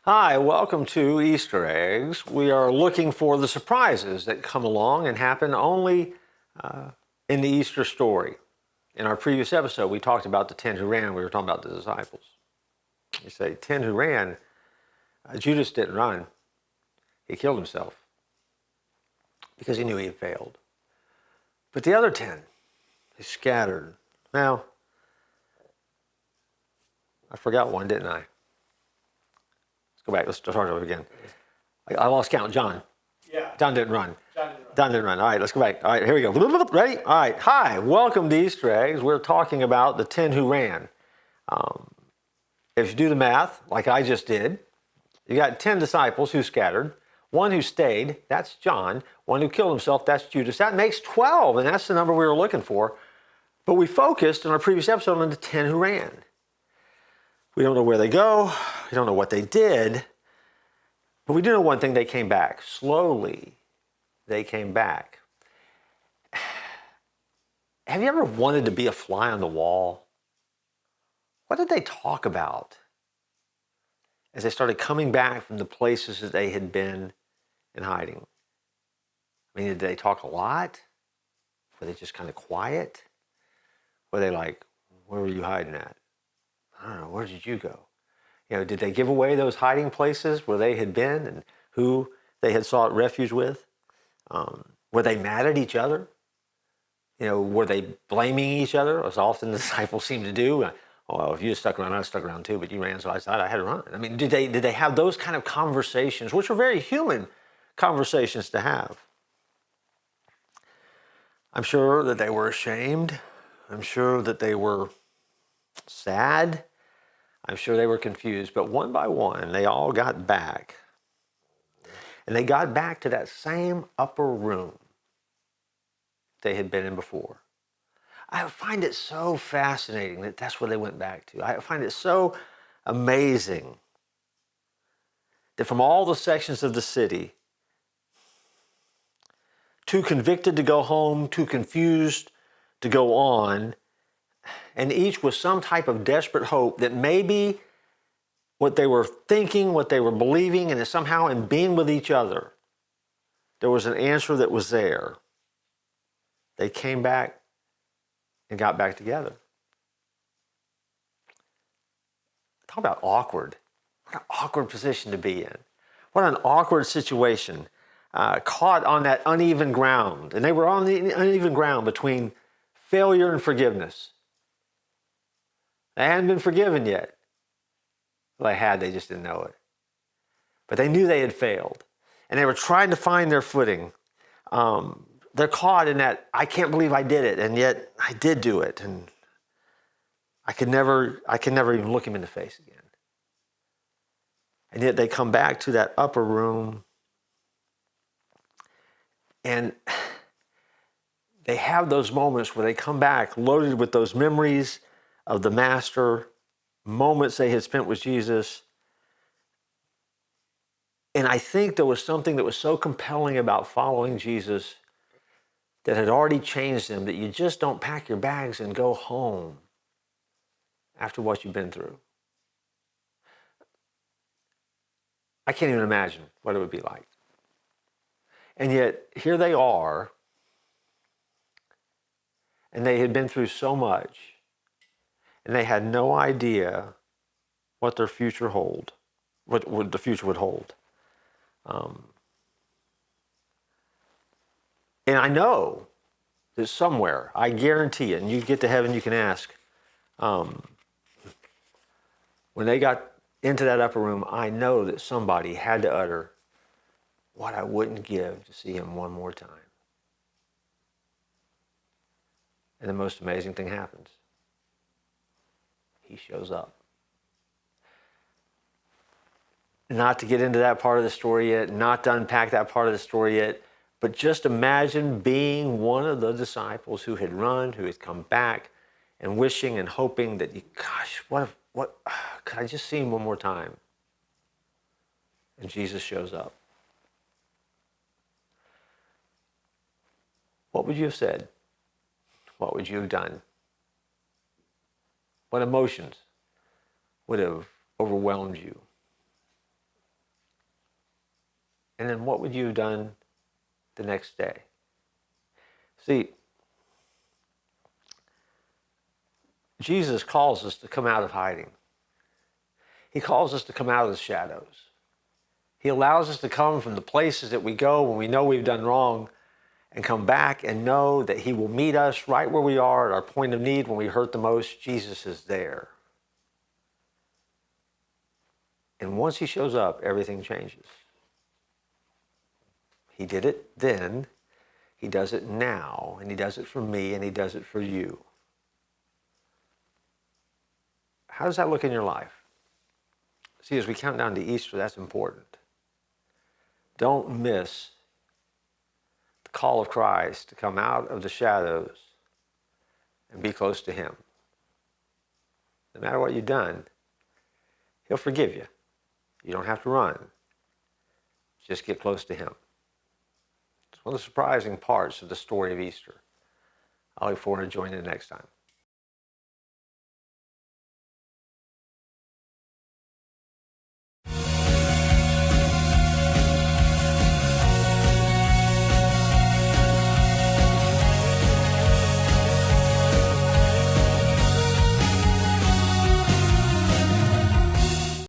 Hi, welcome to Easter eggs. We are looking for the surprises that come along and happen only in the Easter story. In our previous episode, we talked about the 10 who ran. We were talking about the disciples. You say, 10 who ran, Judas didn't run. He killed himself because he knew he had failed. But the other 10, they scattered. Now, I forgot one, didn't I? Go back. Let's start over again. I lost count. John. Yeah. John didn't run. John didn't run. All right, let's go back. All right, here we go. Ready? All right. Hi. Welcome to Easter eggs. We're talking about the 10 who ran. If you do the math, like I just did, you got 10 disciples who scattered. One who stayed, that's John. One who killed himself, that's Judas. That makes 12, and that's the number we were looking for. But we focused in our previous episode on the 10 who ran. We don't know where they go. We don't know what they did. But we do know one thing, they came back. Slowly, they came back. Have you ever wanted to be a fly on the wall? What did they talk about as they started coming back from the places that they had been in hiding? I mean, did they talk a lot? Were they just kind of quiet? Were they like, where were you hiding at? I don't know, where did you go? You know, did they give away those hiding places where they had been and who they had sought refuge with? Were they mad at each other? You know, were they blaming each other, as often the disciples seem to do? Oh, well, if you just stuck around, I stuck around too, but you ran, so I thought I had to run. I mean, did they have those kind of conversations, which are very human conversations to have? I'm sure that they were ashamed. I'm sure that they were sad. I'm sure they were confused, but one by one, they all got back. And they got back to that same upper room they had been in before. I find it so fascinating that that's where they went back to. I find it so amazing that from all the sections of the city, too convicted to go home, too confused to go on, and each with some type of desperate hope that maybe what they were thinking, what they were believing, and somehow in being with each other, there was an answer that was there. They came back and got back together. Talk about awkward. What an awkward position to be in. What an awkward situation. Caught on that uneven ground. And they were on the uneven ground between failure and forgiveness. They hadn't been forgiven yet. Well, they just didn't know it. But they knew they had failed. And they were trying to find their footing. They're caught in that, I can't believe I did it, and yet I did do it. And I could never even look him in the face again. And yet they come back to that upper room. And they have those moments where they come back loaded with those memories of the Master, moments they had spent with Jesus. And I think there was something that was so compelling about following Jesus that had already changed them that you just don't pack your bags and go home after what you've been through. I can't even imagine what it would be like. And yet, here they are, and they had been through so much, and they had no idea what their future hold, what the future would hold. And I know that somewhere, I guarantee it, and you get to heaven, you can ask, when they got into that upper room, I know that somebody had to utter what I wouldn't give to see him one more time. And the most amazing thing happens. He shows up. Not to get into that part of the story yet, not to unpack that part of the story yet, but just imagine being one of the disciples who had run, who had come back, and wishing and hoping that, could I just see him one more time? And Jesus shows up. What would you have said? What would you have done? What emotions would have overwhelmed you? And then what would you have done the next day? See, Jesus calls us to come out of hiding. He calls us to come out of the shadows. He allows us to come from the places that we go when we know we've done wrong and come back and know that he will meet us right where we are at our point of need when we hurt the most. Jesus is there. And once he shows up, everything changes. He did it then, he does it now, and he does it for me, and he does it for you. How does that look in your life? See, as we count down to Easter, that's important. Don't miss the call of Christ to come out of the shadows and be close to him. No matter what you've done, he'll forgive you. You don't have to run. Just get close to him. It's one of the surprising parts of the story of Easter. I look forward to joining you next time.